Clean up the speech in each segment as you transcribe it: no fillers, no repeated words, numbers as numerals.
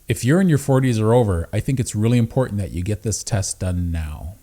If you're in your 40s or over, I think it's really important that you get this test done now.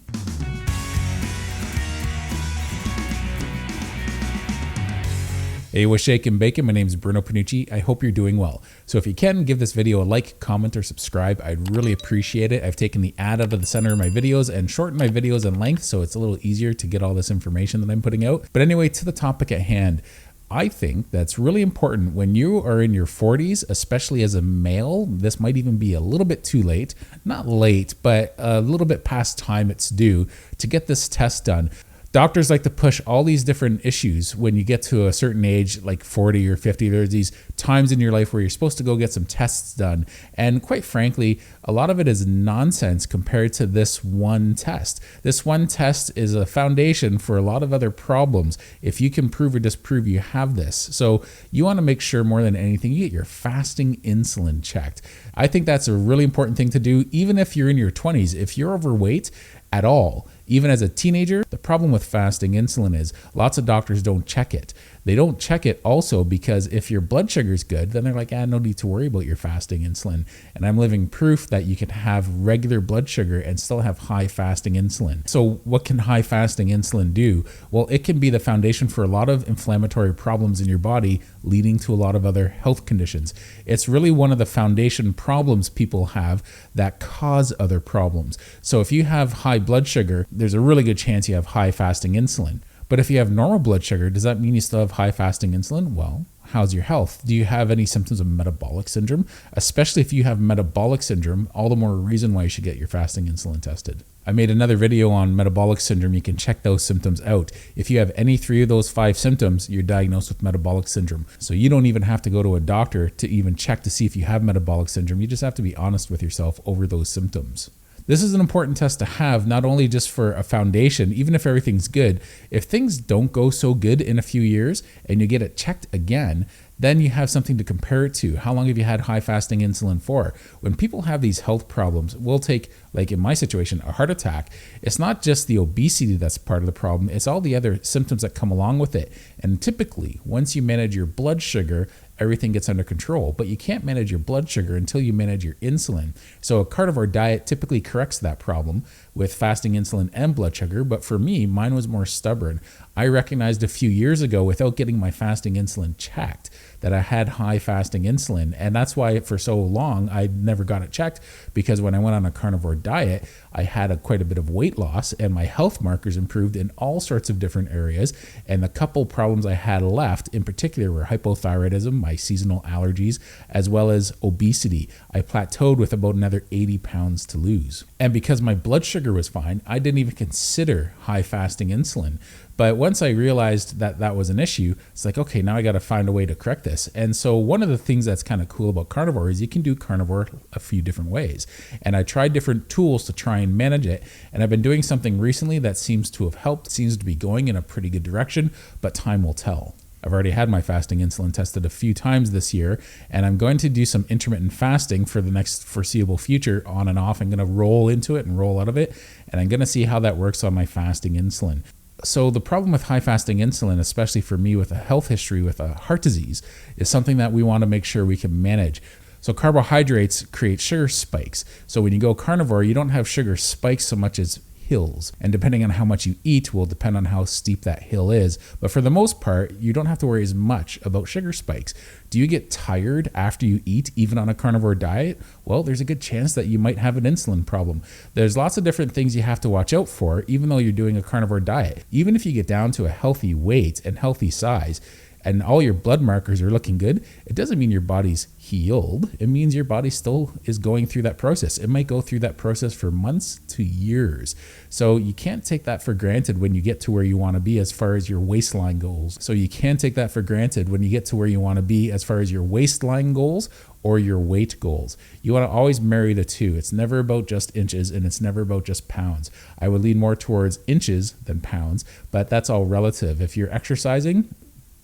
Hey, what's shaking bacon? My name is Bruno Panucci. I hope you're doing well. So if you can, give this video a like, comment, or subscribe. I'd really appreciate it. I've taken the ad out of the center of my videos and shortened my videos in length, so it's a little easier to get all this information that I'm putting out. But anyway, to the topic at hand, I think that's really important when you are in your 40s, especially as a male. This might even be a little bit too late, not late, but a little bit past time it's due to get this test done. Doctors like to push all these different issues when you get to a certain age, like 40 or 50. There's these times in your life where you're supposed to go get some tests done. And quite frankly, a lot of it is nonsense compared to this one test. This one test is a foundation for a lot of other problems. If you can prove or disprove you have this. So you want to make sure more than anything, you get your fasting insulin checked. I think that's a really important thing to do, even if you're in your 20s. If you're overweight at all, even as a teenager, the problem with fasting insulin is lots of doctors don't check it. They don't check it also because if your blood sugar is good, then they're like, no need to worry about your fasting insulin. And I'm living proof that you can have regular blood sugar and still have high fasting insulin. So what can high fasting insulin do? Well, it can be the foundation for a lot of inflammatory problems in your body, leading to a lot of other health conditions. It's really one of the foundation problems people have that cause other problems. So if you have high blood sugar, there's a really good chance you have high fasting insulin. But if you have normal blood sugar, does that mean you still have high fasting insulin? Well, how's your health? Do you have any symptoms of metabolic syndrome? Especially if you have metabolic syndrome, all the more reason why you should get your fasting insulin tested. I made another video on metabolic syndrome. You can check those symptoms out. If you have any 3 of those 5 symptoms, you're diagnosed with metabolic syndrome. So you don't even have to go to a doctor to even check to see if you have metabolic syndrome. You just have to be honest with yourself over those symptoms. This is an important test to have, not only just for a foundation, even if everything's good. If things don't go so good in a few years and you get it checked again, then you have something to compare it to. How long have you had high fasting insulin for? When people have these health problems, we'll take, like in my situation, a heart attack. It's not just the obesity that's part of the problem, it's all the other symptoms that come along with it. And typically, once you manage your blood sugar, everything gets under control, but you can't manage your blood sugar until you manage your insulin. So a carnivore diet typically corrects that problem with fasting insulin and blood sugar, but for me, mine was more stubborn. I recognized a few years ago, without getting my fasting insulin checked, that I had high fasting insulin. And that's why for so long, I never got it checked, because when I went on a carnivore diet, I had quite a bit of weight loss and my health markers improved in all sorts of different areas. And the couple problems I had left in particular were hypothyroidism, my seasonal allergies, as well as obesity. I plateaued with about another 80 pounds to lose. And because my blood sugar was fine, I didn't even consider high fasting insulin. But once I realized that that was an issue, it's like, okay, now I got to find a way to correct this. And so one of the things that's kind of cool about carnivore is you can do carnivore a few different ways. And I tried different tools to try and manage it. And I've been doing something recently that seems to have helped, seems to be going in a pretty good direction, but time will tell. I've already had my fasting insulin tested a few times this year, and I'm going to do some intermittent fasting for the next foreseeable future, on and off. I'm going to roll into it and roll out of it, and I'm going to see how that works on my fasting insulin. So the problem with high fasting insulin, especially for me with a health history with a heart disease, is something that we want to make sure we can manage. So carbohydrates create sugar spikes. So when you go carnivore, you don't have sugar spikes so much as hills. And depending on how much you eat will depend on how steep that hill is. But for the most part, you don't have to worry as much about sugar spikes. Do you get tired after you eat, even on a carnivore diet? Well, there's a good chance that you might have an insulin problem. There's lots of different things you have to watch out for, even though you're doing a carnivore diet. Even if you get down to a healthy weight and healthy size, and all your blood markers are looking good, it doesn't mean your body's healed. It means your body still is going through that process. It might go through that process for months to years. So you can't take that for granted when you get to where you want to be as far as your waistline goals. So you can take that for granted when you get to where you want to be as far as your waistline goals or your weight goals. You want to always marry the two. It's never about just inches and it's never about just pounds. I would lean more towards inches than pounds, but that's all relative. If you're exercising,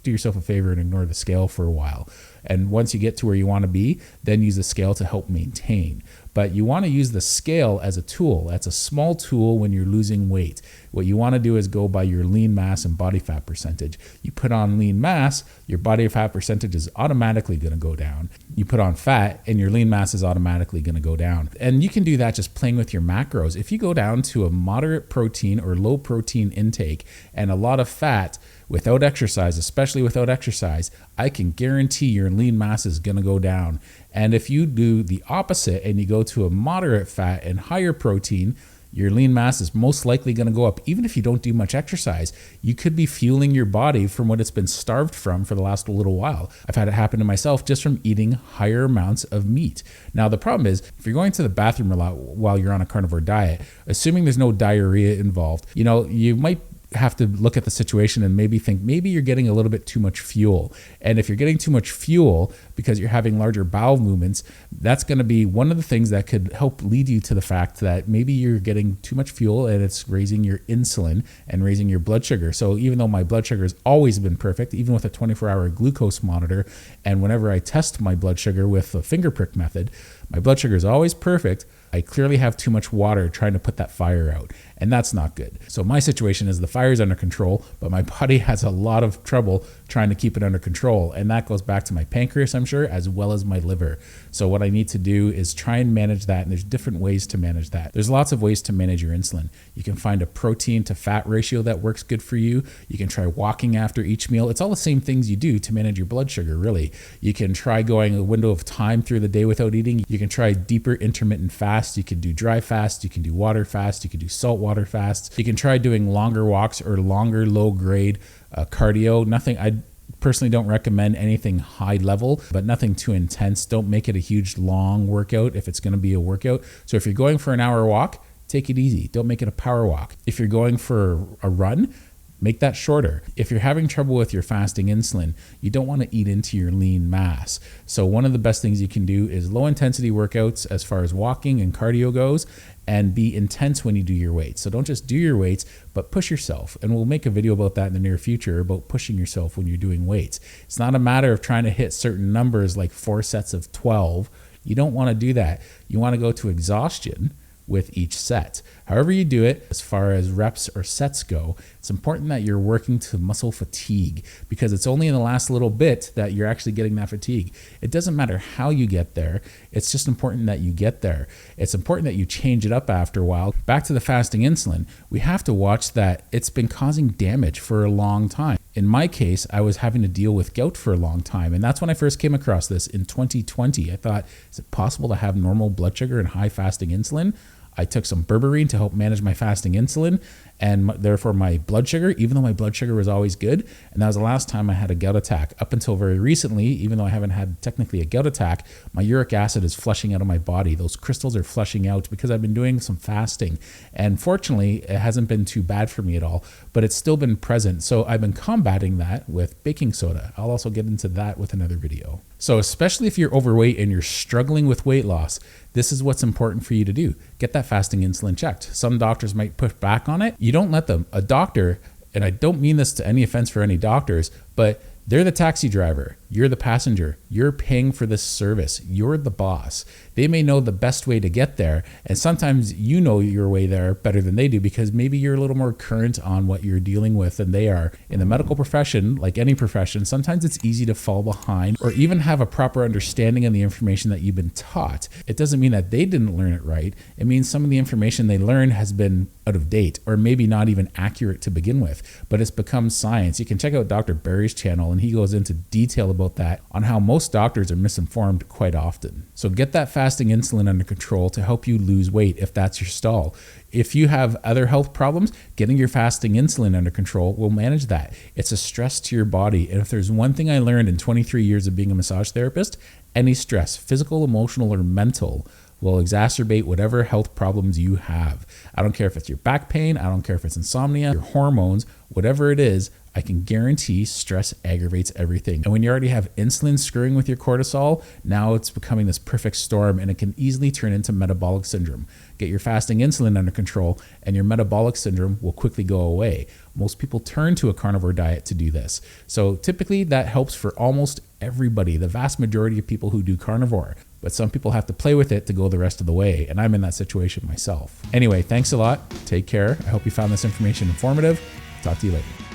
do yourself a favor and ignore the scale for a while. And once you get to where you want to be, then use the scale to help maintain. But you want to use the scale as a tool. That's a small tool when you're losing weight. What you want to do is go by your lean mass and body fat percentage. You put on lean mass, your body fat percentage is automatically going to go down. You put on fat and your lean mass is automatically going to go down. And you can do that just playing with your macros. If you go down to a moderate protein or low protein intake and a lot of fat without exercise, especially without exercise, I can guarantee your lean mass is going to go down. And if you do the opposite and you go to a moderate fat and higher protein, your lean mass is most likely going to go up. Even if you don't do much exercise, you could be fueling your body from what it's been starved from for the last little while. I've had it happen to myself just from eating higher amounts of meat. Now, the problem is if you're going to the bathroom a lot while you're on a carnivore diet, assuming there's no diarrhea involved, you might have to look at the situation and maybe think maybe you're getting a little bit too much fuel. And if you're getting too much fuel because you're having larger bowel movements, that's going to be one of the things that could help lead you to the fact that maybe you're getting too much fuel and it's raising your insulin and raising your blood sugar. So even though my blood sugar has always been perfect, even with a 24-hour glucose monitor, and whenever I test my blood sugar with the finger prick method, my blood sugar is always perfect. I clearly have too much water trying to put that fire out, and that's not good. So my situation is the fire's under control, but my body has a lot of trouble trying to keep it under control, and that goes back to my pancreas, I'm sure, as well as my liver. So what I need to do is try and manage that, and there's different ways to manage that. There's lots of ways to manage your insulin. You can find a protein to fat ratio that works good for you. You can try walking after each meal. It's all the same things you do to manage your blood sugar, really. You can try going a window of time through the day without eating. You can try deeper intermittent fast. You can do dry fast. You can do water fast. You can do salt water fast. You can try doing longer walks or longer low grade cardio. I personally don't recommend anything high level, but nothing too intense. Don't make it a huge long workout if it's going to be a workout. So if you're going for an hour walk, take it easy. Don't make it a power walk. If you're going for a run, make that shorter. If you're having trouble with your fasting insulin, you don't want to eat into your lean mass. So one of the best things you can do is low intensity workouts as far as walking and cardio goes, and be intense when you do your weights. So don't just do your weights, but push yourself. And we'll make a video about that in the near future, about pushing yourself when you're doing weights. It's not a matter of trying to hit certain numbers like 4 sets of 12. You don't want to do that. You want to go to exhaustion with each set. However you do it, as far as reps or sets go, it's important that you're working to muscle fatigue, because it's only in the last little bit that you're actually getting that fatigue. It doesn't matter how you get there. It's just important that you get there. It's important that you change it up after a while. Back to the fasting insulin, we have to watch that it's been causing damage for a long time. In my case, I was having to deal with gout for a long time, and that's when I first came across this in 2020. I thought, is it possible to have normal blood sugar and high fasting insulin? I took some berberine to help manage my fasting insulin, and therefore my blood sugar, even though my blood sugar was always good. And that was the last time I had a gout attack. Up until very recently, even though I haven't had technically a gout attack, my uric acid is flushing out of my body. Those crystals are flushing out because I've been doing some fasting. And fortunately, it hasn't been too bad for me at all, but it's still been present. So I've been combating that with baking soda. I'll also get into that with another video. So especially if you're overweight and you're struggling with weight loss, this is what's important for you to do. Get that fasting insulin checked. Some doctors might push back on it. You don't let them. A doctor, and I don't mean this to any offense for any doctors, but they're the taxi driver. You're the passenger. You're paying for this service. You're the boss. They may know the best way to get there. And sometimes you know your way there better than they do, because maybe you're a little more current on what you're dealing with than they are. In the medical profession, like any profession, sometimes it's easy to fall behind or even have a proper understanding of the information that you've been taught. It doesn't mean that they didn't learn it right. It means some of the information they learned has been out of date or maybe not even accurate to begin with, but it's become science. You can check out Dr. Barry's channel, and he goes into detail about that, on how most doctors are misinformed quite often. So get that fasting insulin under control to help you lose weight if that's your stall. If you have other health problems, getting your fasting insulin under control will manage that. It's a stress to your body. And if there's one thing I learned in 23 years of being a massage therapist, any stress, physical, emotional, or mental, will exacerbate whatever health problems you have. I don't care if it's your back pain, I don't care if it's insomnia, your hormones, whatever it is, I can guarantee stress aggravates everything. And when you already have insulin screwing with your cortisol, now it's becoming this perfect storm, and it can easily turn into metabolic syndrome. Get your fasting insulin under control and your metabolic syndrome will quickly go away. Most people turn to a carnivore diet to do this. So typically that helps for almost everybody, the vast majority of people who do carnivore. But some people have to play with it to go the rest of the way, and I'm in that situation myself. Anyway, thanks a lot. Take care. I hope you found this information informative. Talk to you later.